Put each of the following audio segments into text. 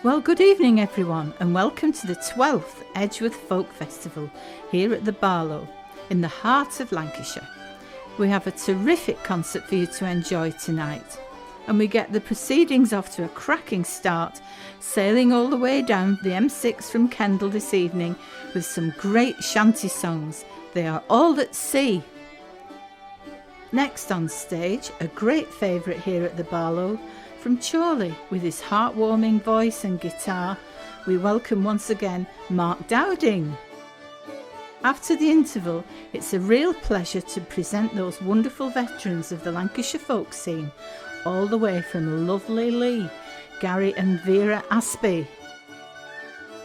Well, good evening everyone, and welcome to the 12th Edgworth Folk Festival here at the Barlow in the heart of Lancashire. We have a terrific concert for you to enjoy tonight, and we get the proceedings off to a cracking start, sailing all the way down the M6 from Kendal this evening with some great shanty songs. They are all at sea. Next on stage, a great favourite here at the Barlow, from Chorley, with his heartwarming voice and guitar, we welcome once again Mark Dowding. After the interval, it's a real pleasure to present those wonderful veterans of the Lancashire folk scene, all the way from lovely Lee, Gary and Vera Aspey.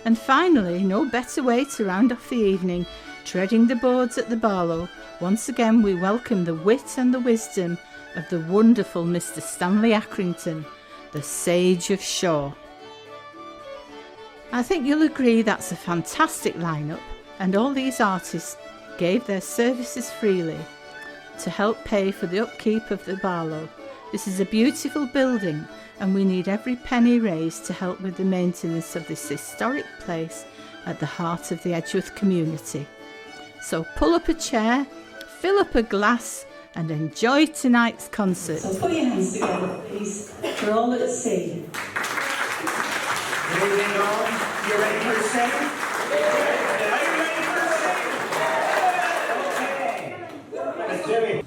And finally, no better way to round off the evening, treading the boards at the Barlow, once again we welcome the wit and the wisdom of the wonderful Mr. Stanley Accrington, the Sage of Shaw. I think you'll agree that's a fantastic lineup, and all these artists gave their services freely to help pay for the upkeep of the Barlow. This is a beautiful building, and we need every penny raised to help with the maintenance of this historic place at the heart of the Edgworth community. So pull up a chair, fill up a glass, and enjoy tonight's concert. So put your hands together, please. We're all at sea. Good evening, all. You ready for a sing? Are you ready for a sing? Okay. Let's do it.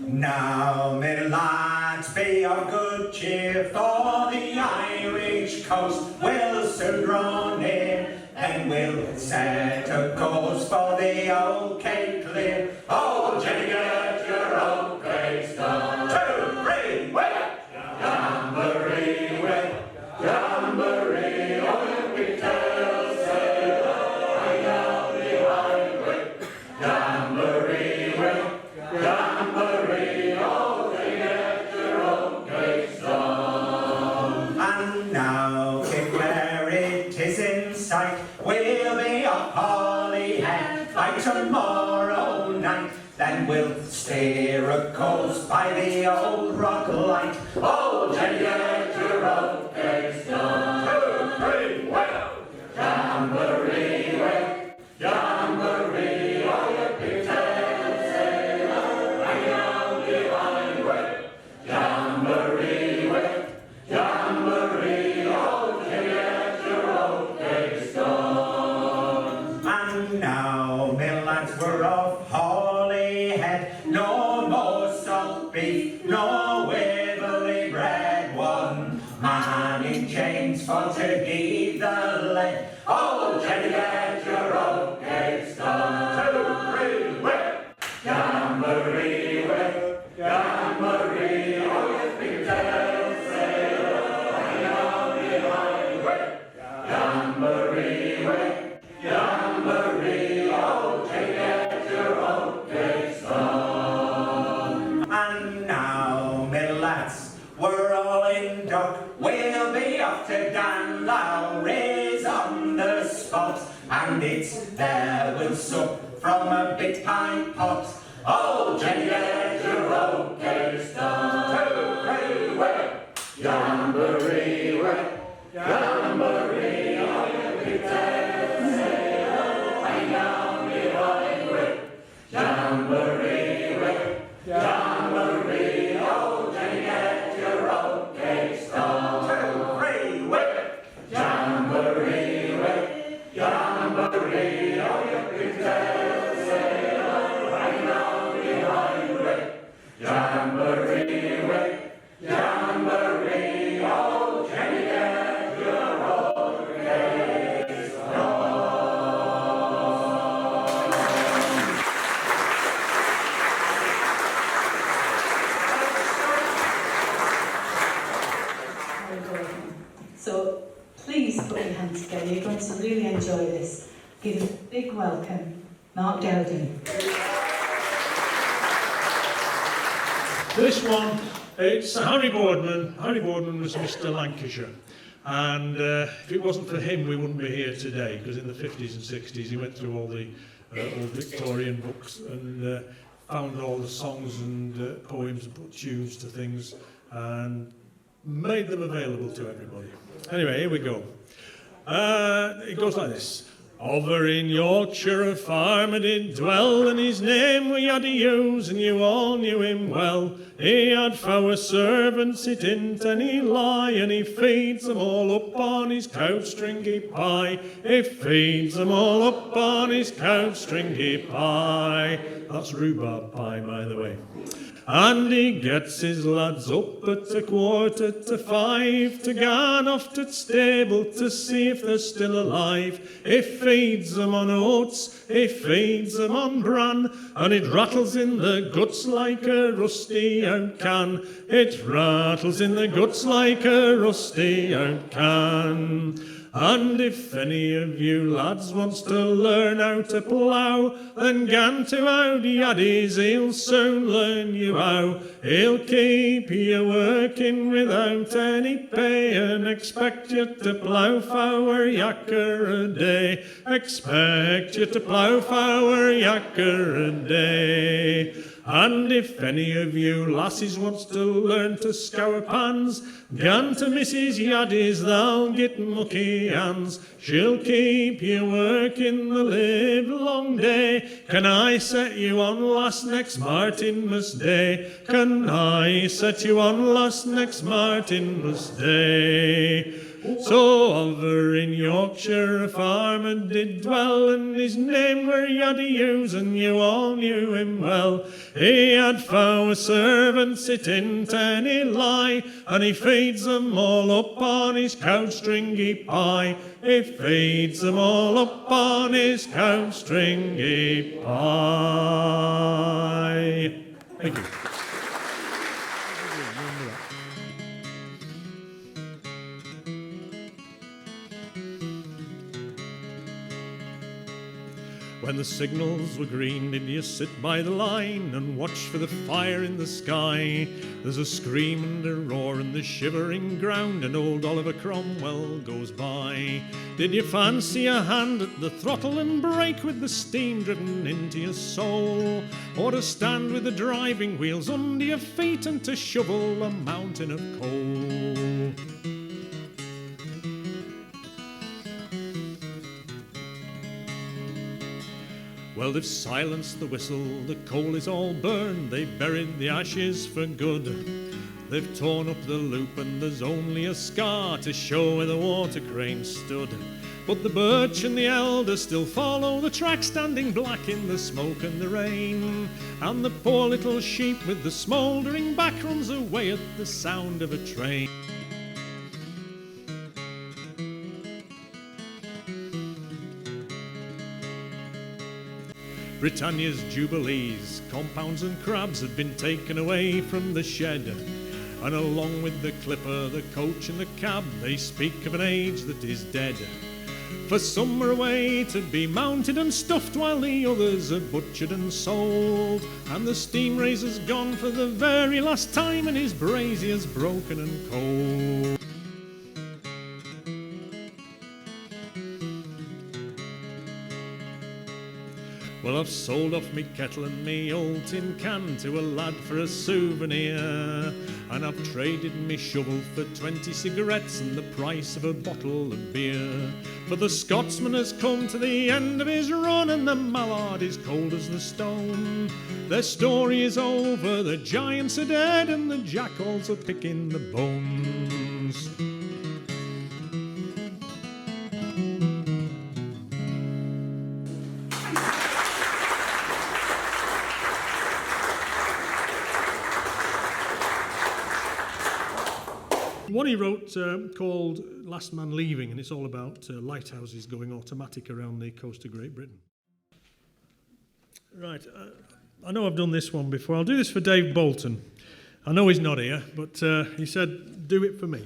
Now, me lads, be of good cheer, for the Irish coast will soon draw near. And we'll set a course for the OK clear. Oh, Jenny, get your OK done. 2, 3, way! Jamboree, way! Jamboree, oh, we tell sailor, I know the highway. Jamboree, way! Jamboree, oh, they get your OK done. And now, kick where it is in sight. We'll be up Holyhead by tomorrow night. Then we'll steer a course by the old rock light. Oh, Jenny, get your OK done. 2, 3, way! Jamboree, way! Jamboree, oh, you pigtail sailor, hang out the highway. Jamboree, way! Jamboree, oh, Jenny, get your OK done. And now, me lads, we're off Holyhead. No more salt beef, no wibbly bread. One man in chains for to give the lead. Oh, Jenny, get your OK done. 2, 3, way! Jamboree, way! Jamboree, oh, you pigtail sailor, hang out the highway. Jamboree, way! Jamboree, oh, Jenny, get your OK done. And now, me lads, we're all in dock. We'll be off to Dan Lowry's on the spot, and it's there we'll sup from a big pint pot. Oh, Jenny, get your OK done. 2, 3, way! Jamboree, way! Jamboree, oh, you pigtail sailor, hang out the highway. Jamboree, way! Jamboree, oh, Jenny, get your OK done. 2, 3, way! Jamboree, way! Jamboree, oh, you pigtail sailor, hang out the highway. Jamboree, way! Jamboree, oh, Jenny, get your OK done. So please put your hands together. You're going to really enjoy this. Give a big welcome, Mark Dowding. This one, it's Harry Boardman. Harry Boardman was Mr. Lancashire. And if it wasn't for him, we wouldn't be here today, because in the 50s and 60s he went through all the old Victorian books and found all the songs and poems and put tunes to things. And made them available to everybody. Anyway, here we go. It goes like this. Over in Yorkshire a farmer did dwell, and his name we had to use, and you all knew him well. He had 4 servants, it didn't any lie, and he feeds them all up on his cow stringy pie. He feeds them all up on his cow stringy pie. That's rhubarb pie, by the way. And he gets his lads up at 4:45 to gan off to the stable to see if they're still alive. He feeds them on oats, he feeds them on bran, and it rattles in the guts like a rusty out can. It rattles in the guts like a rusty out can. And if any of you lads wants to learn how to plough, then gan to Howdy Yaddies, he'll soon learn you how. He'll keep you working without any pay, and expect you to plough 4 yacker a day. Expect you to plough 4 yacker a day. And if any of you lassies wants to learn to scour pans, gan to Mrs. Yaddies, they'll get mucky hands. She'll keep you working the live long day. Can I set you on lass next Martinmas Day? Can I set you on lass next Martinmas Day? So over in Yorkshire a farmer did dwell, and his name were Yaddy Hughes, and you all knew him well. He had 4 servants, it didn't any lie, and he feeds them all up on his cow stringy pie. He feeds them all up on his cow stringy pie. Thank you. When the signals were green, did you sit by the line and watch for the fire in the sky? There's a scream and a roar in the shivering ground, and old Oliver Cromwell goes by. Did you fancy a hand at the throttle and brake with the steam driven into your soul? Or to stand with the driving wheels under your feet and to shovel a mountain of coal? Well, they've silenced the whistle, the coal is all burned, they've buried the ashes for good. They've torn up the loop and there's only a scar to show where the water crane stood. But the birch and the elder still follow the track, standing black in the smoke and the rain. And the poor little sheep with the smouldering back runs away at the sound of a train. Britannia's jubilees, compounds and crabs had been taken away from the shed, and along with the clipper, the coach and the cab, they speak of an age that is dead. For some are away to be mounted and stuffed, while the others are butchered and sold, and the steam raiser's gone for the very last time, and his brazier's broken and cold. Well, I've sold off me kettle and me old tin can to a lad for a souvenir, and I've traded me shovel for 20 cigarettes and the price of a bottle of beer. For the Scotsman has come to the end of his run, and the mallard is cold as the stone. Their story is over, the giants are dead, and the jackals are picking the bones. One he wrote called Last Man Leaving, and it's all about lighthouses going automatic around the coast of Great Britain. Right, I know I've done this one before. I'll do this for Dave Bolton. I know he's not here, but he said, do it for me.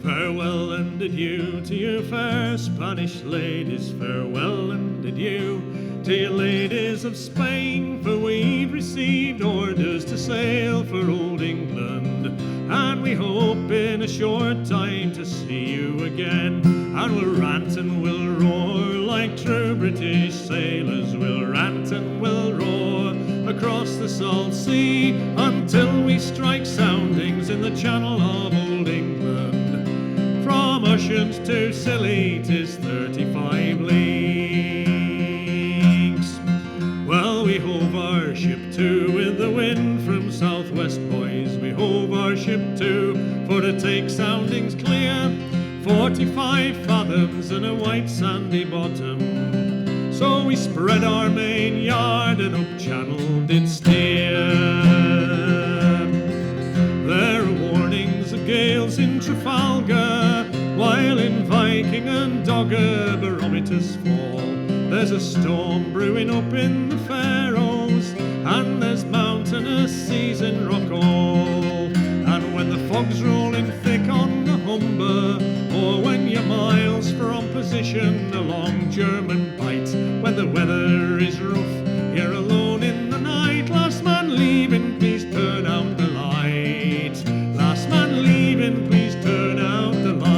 Farewell and adieu to you fair Spanish ladies, farewell and adieu to you ladies of Spain, for we've received orders to sail for old England, and we hope in a short time to see you again. And we'll rant and we'll roar like true British sailors, we'll rant and we'll roar across the salt sea until we strike soundings in the channel of Old England. From Ushant to Scilly 'tis 35 leagues. Well, we hove our ship to with the wind from southwest, boys. We hove our ship to for to take soundings clear, 45 fathoms and a white sandy bottom. So we spread our main yard and up channel did steer. There are warnings of gales in Trafalgar, while in Viking and Dogger barometers fall. There's a storm brewing up in the Faroes, and there's mountainous seas in Rockall. And when the fog's rolling thick on the Humber, or when you're miles from position along German Bight, when the weather is rough, you're alone in the night. Last man leaving, please turn out the light. Last man leaving, please turn out the light.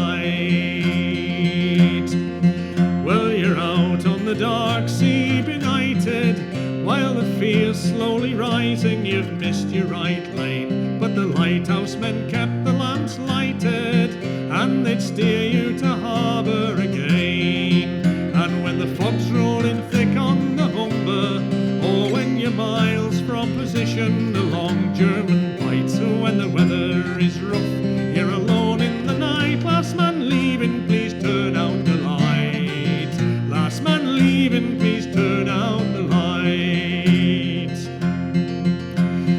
Well, you're out on the dark sea benighted, while the fear's slowly rising. You've missed your right lane, but the lighthouse men kept the lamps lighted, and they'd steer you to harbour again. And when the fog's rolling thick on the Humber, or when you're miles from position along German Bight, so when the weather is rough, you're alone in the night. Last man leaving, please turn out the light. Last man leaving, please turn out the light.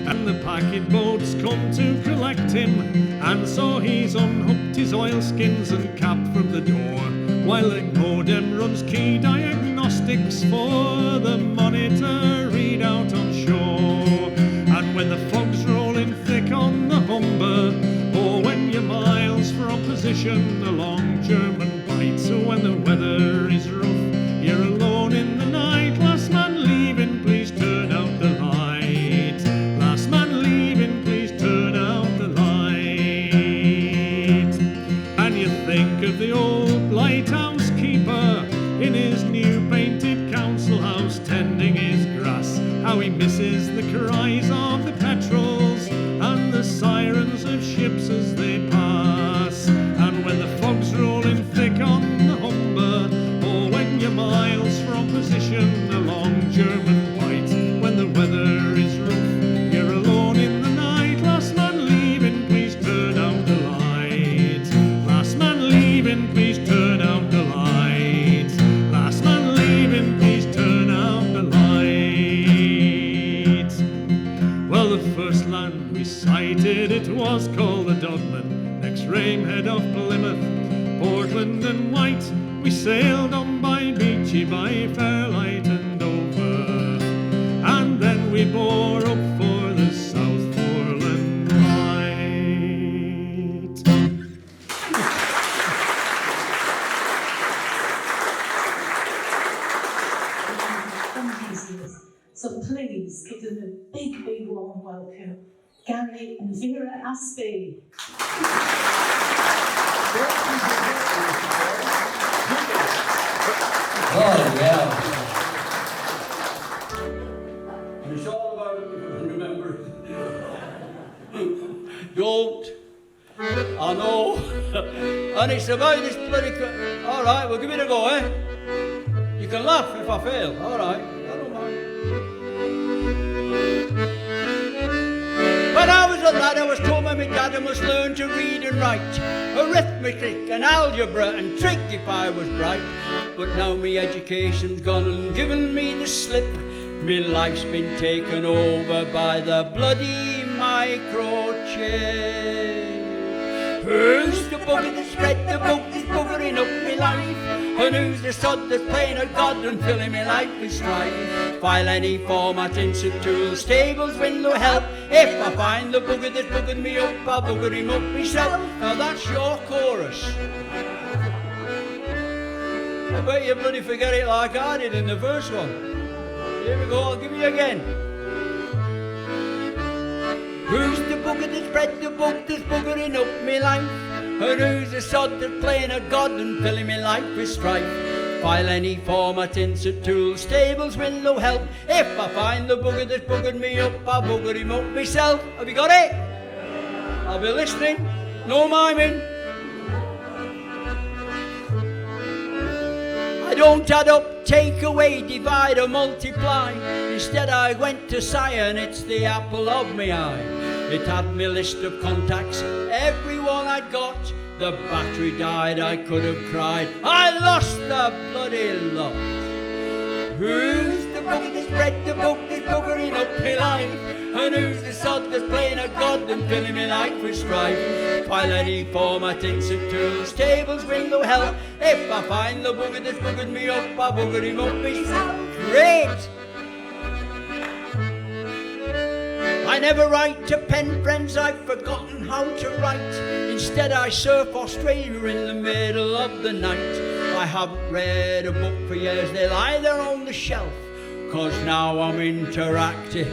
And the packet boats come to collect him, and so he's unhooked his oilskins and cap from the door, while the modem runs key diagnostics for the monitor readout on shore. And when the fog's rolling thick on the Humber, or when you're miles from position along German Bight, so when the weather is rough, you're alone in the night. Last man leaving, please turn out the light. Last man leaving, please turn out the light. And you think of the old lighthouse keeper in his new painted council house tending his grass, how he misses the cries of the petrels and the sirens of ships as they pass. And when the fog's rolling thick on the Humber, or when you're miles from position along German Bight, when the weather is rough, you're alone in the night. Last man leaving, please turn out the light. Last man leaving, please turn out the light. Last man leaving, please turn out the light. Well, the first land we sighted, it was called the Dogman, next Ramehead of Plymouth, Portland and White. We sailed on by Beachy, by Fairlight and Dover, and then we bore up for the South Foreland Light. So please give them a big, big warm welcome, Gary and Vera Aspey. Oh, yeah. It's all about it, remember. Don't. I know. And it's about this bloody... All right, well, give it a go, eh? You can laugh if I fail. All right, I don't mind. When I was a lad, I was told by my dad I must learn to read and write, arithmetic and algebra and trig if I was bright. But now me education's gone and given me the slip. Me life's been taken over by the bloody microchip. Who's the bugger that spread the book that's buggering up me life? And who's the sod that's playing a god and filling me life with strife? File any format, insert tools, tables, window, help. If I find the bugger that's buggered me up, I'll bugger him up myself. Now that's your chorus. I bet you bloody forget it like I did in the first one. Here we go, I'll give you again. Who's the bugger that spread the book that's buggering up me life? And who's the sod that's playing a god and filling me life with strife? File any format, insert tool, stables will no help. If I find the bugger that's buggered me up, I'll bugger him up myself. Have you got it? I'll be listening, no miming. I don't add up, take away, divide or multiply. Instead I went to Cyan, it's the apple of my eye. It had me list of contacts, every one I'd got. The battery died, I could have cried. I lost the bloody lot. Who's the bugger that's bred the book that's buggering up my life? And who's the sod that's playing a god and filling me life with strife? File any format, insert tools, tables will no help. If I find the bugger that's buggered me up, I bugger him up myself. Great! I never write to pen friends, I've forgotten how to write. Instead I surf Australia in the middle of the night. I haven't read a book for years, they lie there on the shelf. 'Cause now I'm interactive,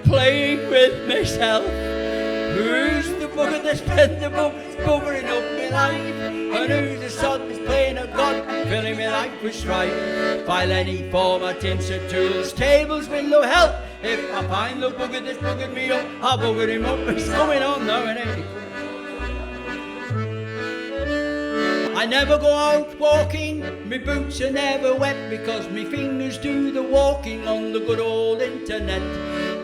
playing with myself. Who's the bugger that's read the book that's buggering up my life? And who's the sod that's playing a god, filling me life with strife? File any format, insert tools, tables will no help. If I find the bugger that's buggered me up, I'll bugger him up. It's coming on now, innit? I never go out walking, me boots are never wet, because me fingers do the walking on the good old internet.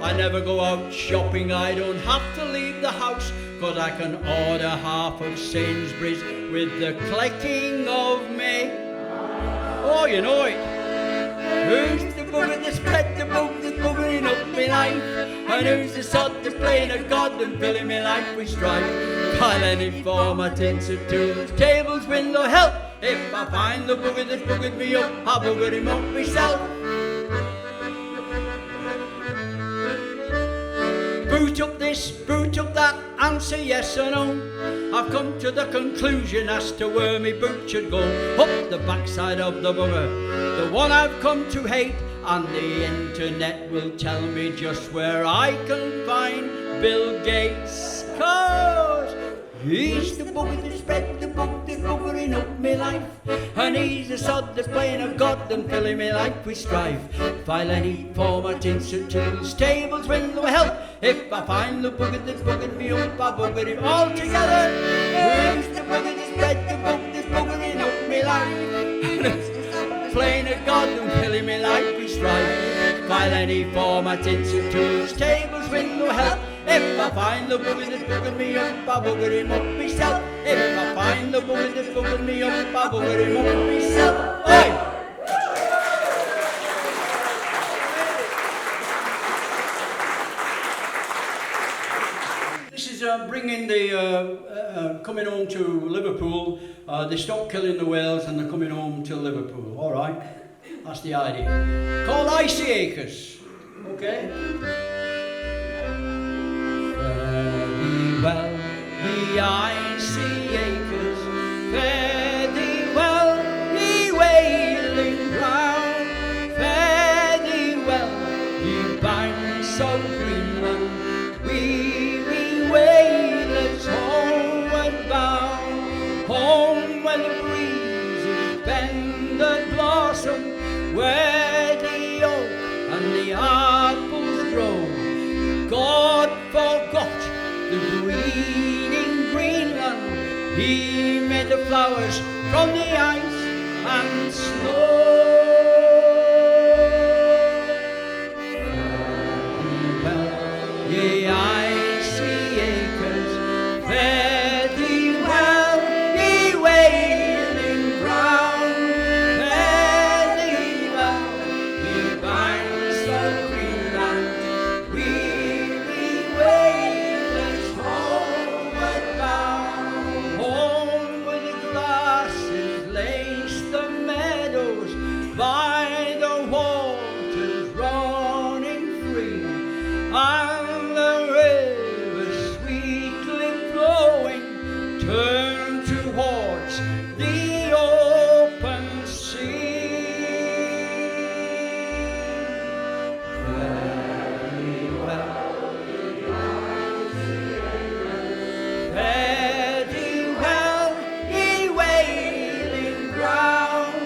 I never go out shopping, I don't have to leave the house, 'cause I can order half of Sainsbury's with the clicking of me. Oh, you know it. Who's the bugger that's spread the book that's buggering up me life? And who's the sod that's playing a god and filling me life with strife? File any format, insert tools, tables will no help. If I find the bugger that's buggered me up, I'll bugger him up myself. Boot up this, boot up that, answer yes or no. I've come to the conclusion as to where me boot should go. Up the backside of the bugger, the one I've come to hate. And the internet will tell me just where I can find Bill Gates. 'Cause he's the bugger that spread the book that's buggering up me life. And he's the sod that's playing a god and filling me life with strife. File any format, insert tools, tables will no help. If I find the bugger that's buggered me up, I bugger him all together. Who's the bugger that spread the book that's buggering up me life? Playing a god and filling me life with strife. File any format, insert tools, tables will no help. If I find the bugger that's buggered me up, I bugger him up myself. If I find the bugger that's buggered me up, I bugger him up myself. Oi! This is bringing the coming home to Liverpool. They stopped killing the whales and they're coming home to Liverpool. All right, that's the idea. Called Icy Acres. Okay. Fare well, the icy acres. Fare well, ye wailing ground. Fare well, ye banks of Greenland. Weary wailers homeward bound. Home where the breezes bend and blossom, where the oak and the apples grow. God forgot the green in Greenland. He made the flowers from the ice and snow. Farewell, ye icy acres. Fare thee well, ye wailing ground. Fare thee well, ye banks of Greenland. Weary wailers homeward bound. Home where the grasses lace the meadows, by the waters running free, and the river sweetly flowing turn towards the open sea. Very well, fare thee well, ye wailing ground.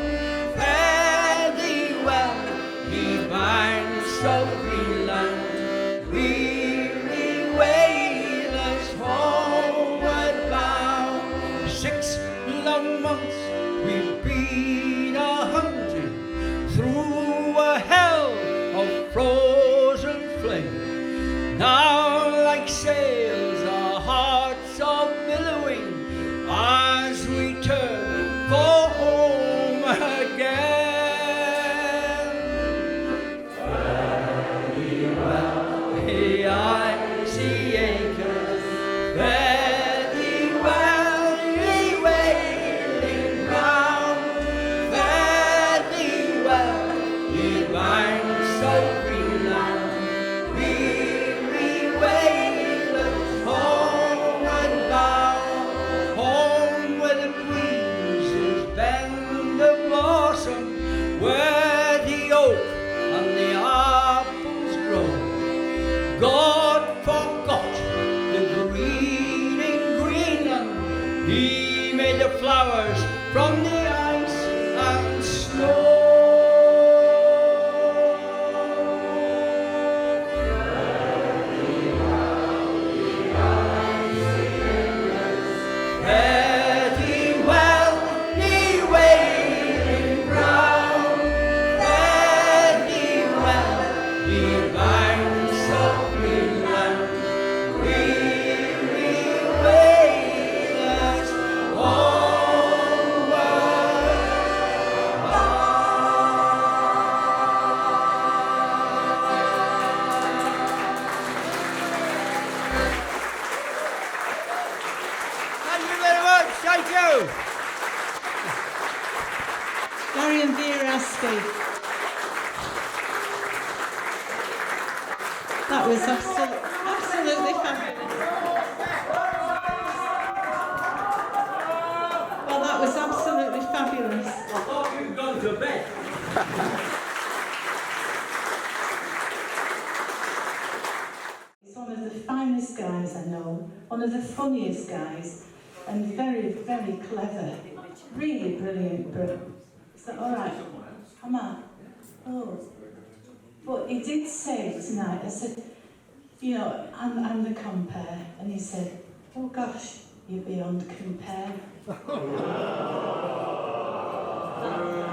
of Greenland, weary whalers homeward bound. 6 long months we've been a-hunting through a hell of frozen flame. Now like sails our hearts are billowing as we turn for home again. I see acres, fare thee well, ye wailing ground, fare thee well, ye banks of Greenland, weary whalers homeward bound, home where the breezes bend the blossom, where the oak and the apples grow. God forgot the green in Greenland. He made the flowers from the ice and snow. Fare thee well, ye wailing ground. Fare thee well, ye banks of Greenland, weary whalers homeward bound. Thank you very much. Thank you. Gary and Vera Aspey. That was absolutely fabulous. Well, that was absolutely fabulous. I thought you'd gone to bed. He's one of the finest guys I know, one of the funniest guys, and very, very clever. Really brilliant, Is that all right? Come on. Oh. But he did say tonight, I said, you know, I'm the compare. And he said, oh gosh, you're beyond compare.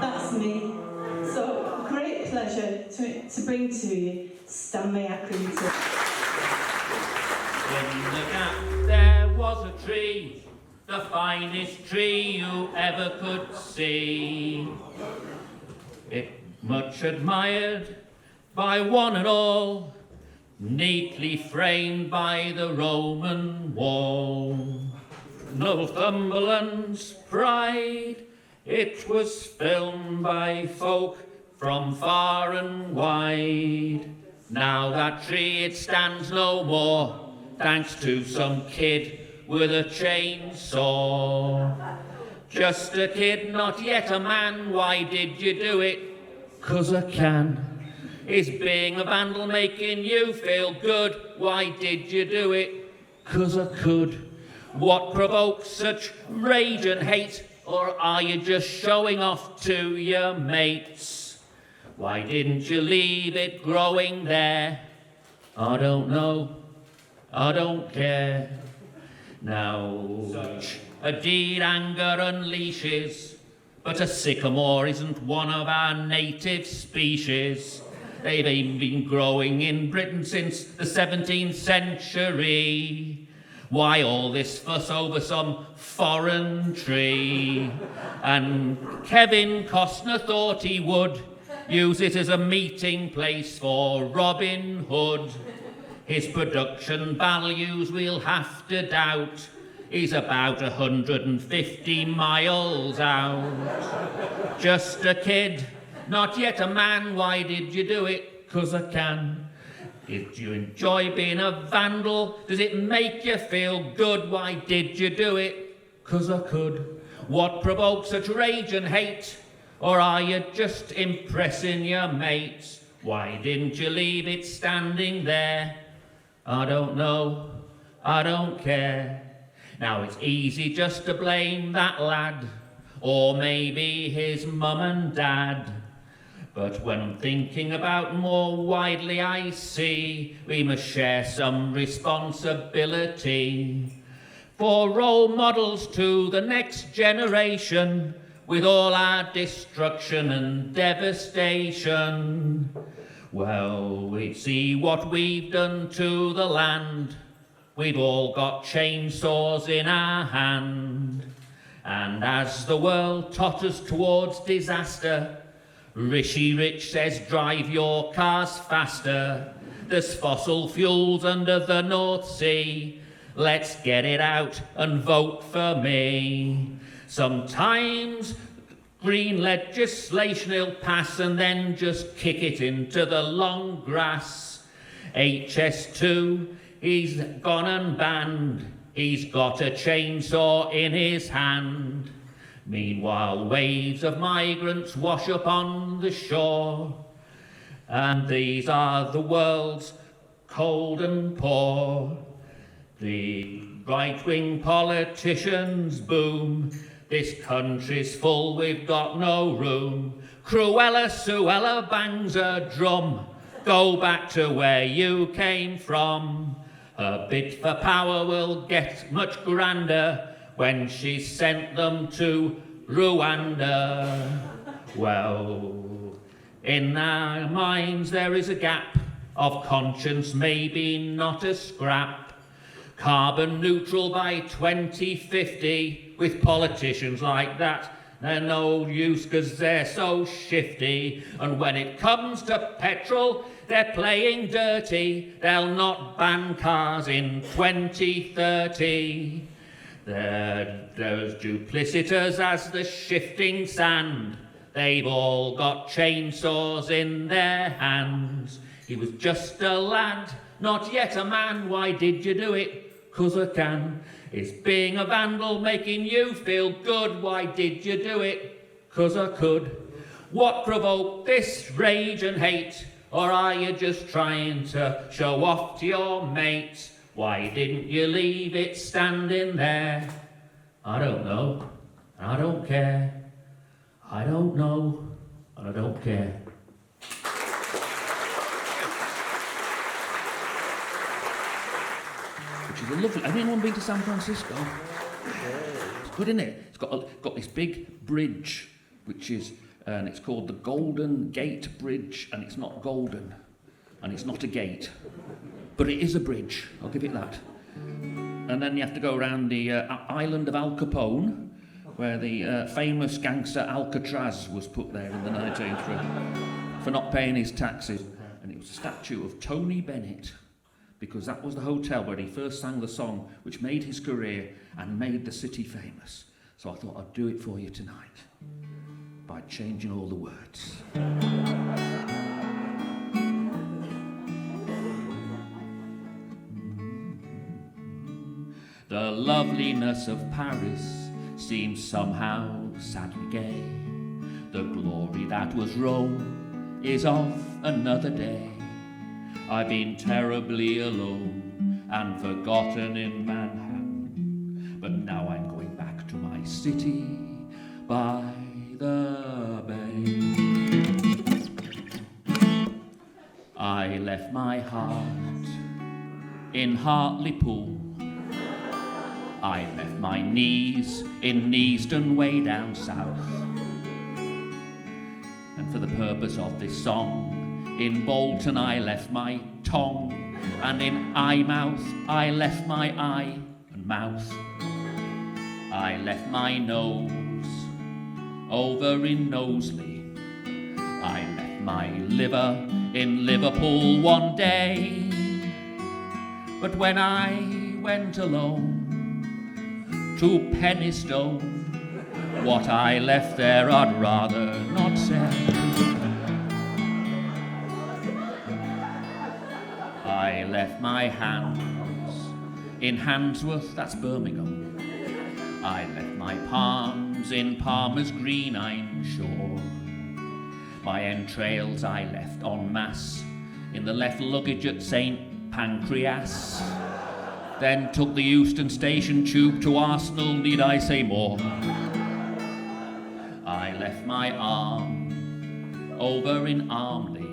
That's me. So, great pleasure to bring to you Stanley Accrington. In the gap there was a tree, the finest tree you ever could see. It much admired by one and all, neatly framed by the Roman wall. Northumberland's pride, it was filmed by folk from far and wide. Now that tree it stands no more, thanks to some kid with a chainsaw. Just a kid, not yet a man. Why did you do it? 'Cause I can. Is being a vandal making you feel good? Why did you do it? 'Cause I could. What provokes such rage and hate? Or are you just showing off to your mates? Why didn't you leave it growing there? I don't know, I don't care. Now such a deed anger unleashes, but a sycamore isn't one of our native species. They've been growing in Britain since the 17th century. Why all this fuss over some foreign tree? And Kevin Costner thought he would use it as a meeting place for Robin Hood. His production values we'll have to doubt. He's about 150 miles out. Just a kid, not yet a man. Why did you do it? 'Cause I can. Did you enjoy being a vandal? Does it make you feel good? Why did you do it? 'Cause I could. What provokes such rage and hate? Or are you just impressing your mates? Why didn't you leave it standing there? I don't know, I don't care. Now it's easy just to blame that lad, or maybe his mum and dad. But when thinking about more widely, I see we must share some responsibility for role models to the next generation with all our destruction and devastation. Well, we'd see what we've done to the land. We've all got chainsaws in our hand. And as the world totters towards disaster, Rishi Rich says drive your cars faster. There's fossil fuels under the North Sea. Let's get it out and vote for me. Sometimes green legislation will pass and then just kick it into the long grass. HS2, he's gone and banned. He's got a chainsaw in his hand. Meanwhile, waves of migrants wash up on the shore. And these are the world's cold and poor. The right-wing politicians boom. This country's full, we've got no room. Cruella Suella bangs a drum. Go back to where you came from. Her bid for power will get much grander when she sent them to Rwanda. Well, in our minds there is a gap of conscience, maybe not a scrap. Carbon neutral by 2050 with politicians like that. They're no use because they're so shifty. And when it comes to petrol, they're playing dirty. They'll not ban cars in 2030. They're as duplicitous as the shifting sand. They've all got chainsaws in their hands. He was just a lad, not yet a man. Why did you do it? 'Cause I can. Is being a vandal making you feel good? Why did you do it? 'Cause I could. What provoked this rage and hate? Or are you just trying to show off to your mates? Why didn't you leave it standing there? I don't know, and I don't care. I don't know, and I don't care. Which is a lovely. Has anyone been to San Francisco? It's good, isn't it? It's got this big bridge, which is, and it's called the Golden Gate Bridge, and it's not golden, and it's not a gate, but it is a bridge. I'll give it that. And then you have to go around the island of Al Capone, where the famous gangster Alcatraz was put there in the 19th for not paying his taxes, and it was a statue of Tony Bennett, because that was the hotel where he first sang the song which made his career and made the city famous. So I thought I'd do it for you tonight by changing all the words. The loveliness of Paris seems somehow sadly gay. The glory that was Rome is of another day. I've been terribly alone and forgotten in Manhattan, but now I'm going back to my city by the bay. I left my heart in Hartlepool. I left my knees in Neasden way down south. And for the purpose of this song, in Bolton I left my tongue, and in Eyemouth I left my eye and mouth. I left my nose over in Knowsley. I left my liver in Liverpool one day. But when I went alone to Penistone, what I left there I'd rather not say. I left my hands in Handsworth, that's Birmingham. I left my palms in Palmer's Green, I'm sure. My entrails I left en masse in the left luggage at St. Pancras. Then took the Euston Station tube to Arsenal, need I say more? I left my arm over in Armley.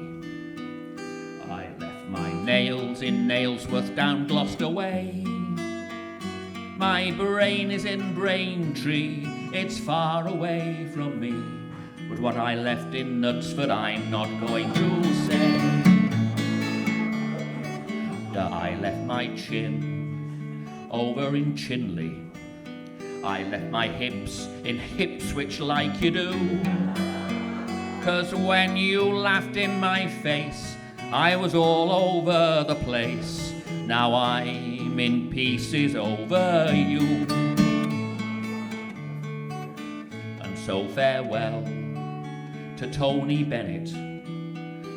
I left my nails in Nailsworth down Gloucester way. My brain is in Braintree, it's far away from me. But what I left in Knutsford I'm not going to say. I left my chin over in Chinley. I left my hips in Ipswich like you do. 'Cause when you laughed in my face, I was all over the place. Now I'm in pieces over you. And so farewell to Tony Bennett.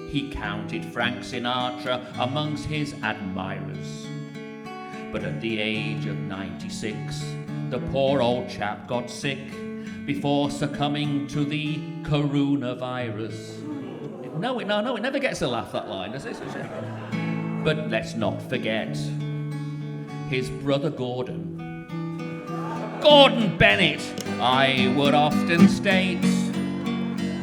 He counted Frank Sinatra amongst his admirers. But at the age of 96, the poor old chap got sick before succumbing to the coronavirus. No, it never gets a laugh, that line, does it? But let's not forget his brother Gordon Bennett, I would often state.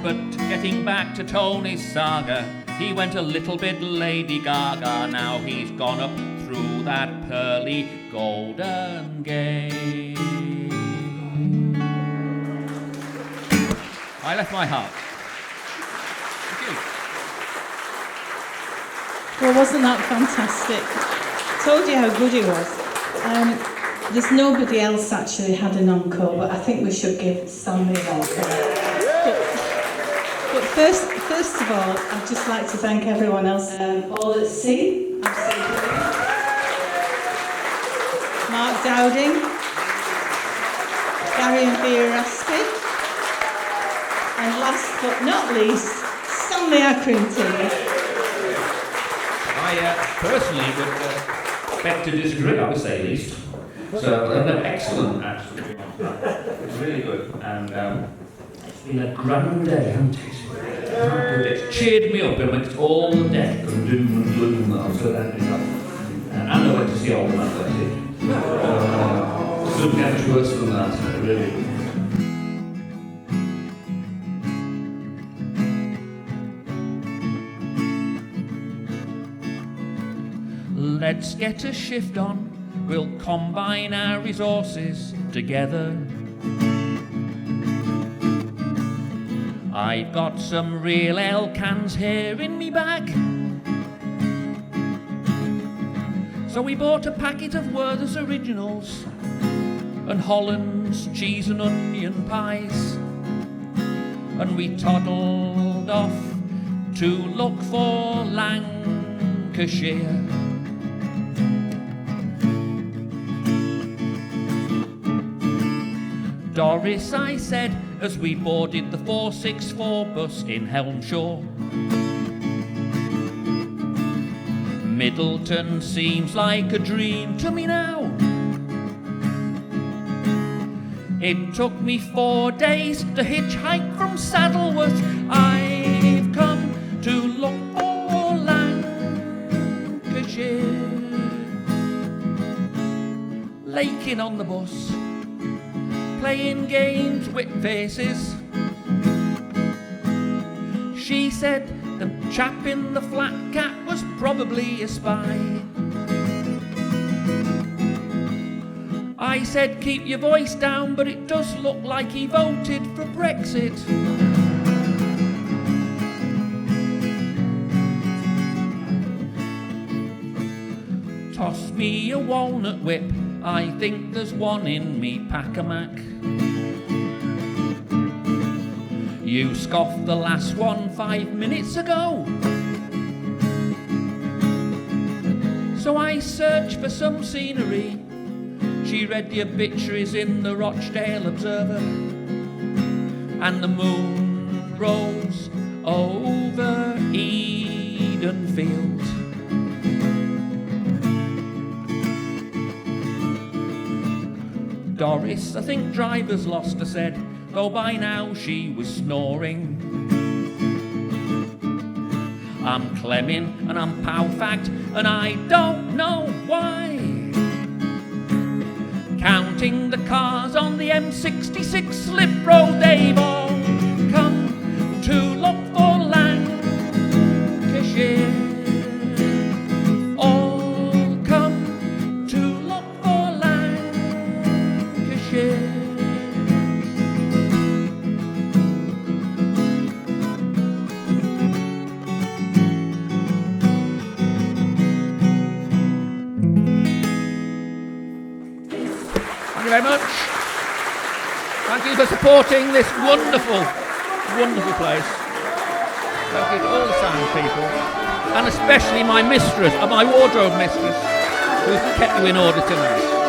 But getting back to Tony's saga, he went a little bit Lady Gaga. Now he's gone up through that pearly golden gate. I left my heart. Thank you. Well, wasn't that fantastic? Told you how good it was. There's nobody else actually had an encore, but I think we should give Stanley an encore. But first of all, I'd just like to thank everyone else, all at sea. Mark Dowding, Gary and Vera Raskin, and last but not least, Stanley Accrington. I personally would beg to disagree, I would say least. So they're excellent, actually. It's really good, and it's been a grand day, hasn't it? It's cheered me up amidst all the death and doom and gloom that I've said anything. And I went to see all of that, that's it. Couldn't get much worse than that, really. Let's get a shift on, we'll combine our resources together. I've got some real ale cans here in me bag. So we bought a packet of Werther's Originals and Holland's cheese and onion pies. And we toddled off to look for Lancashire. Doris, I said, as we boarded the 464 bus in Helmshaw, Middleton seems like a dream to me now. It took me 4 days to hitchhike from Saddleworth. I've come to look for Lancashire. Laking on the bus, playing games with faces. She said the chap in the flat cap was probably a spy. I said keep your voice down, but it does look like he voted for Brexit. Toss me a walnut whip, I think there's one in me pack-a-mac. You scoffed the last one 5 minutes ago. So I searched for some scenery. She read the obituaries in the Rochdale Observer, and the moon rose over Eden Fields. Doris, I think driver's lost, I said, though by now she was snoring. I'm Clemming and I'm pow-fagged and I don't know why. Counting the cars on the M66 slip road, they've all come to look for land. very much. Thank you for supporting this wonderful, wonderful place. Thank you to all the sound people, and especially my mistress, my wardrobe mistress, who's kept you in order tonight.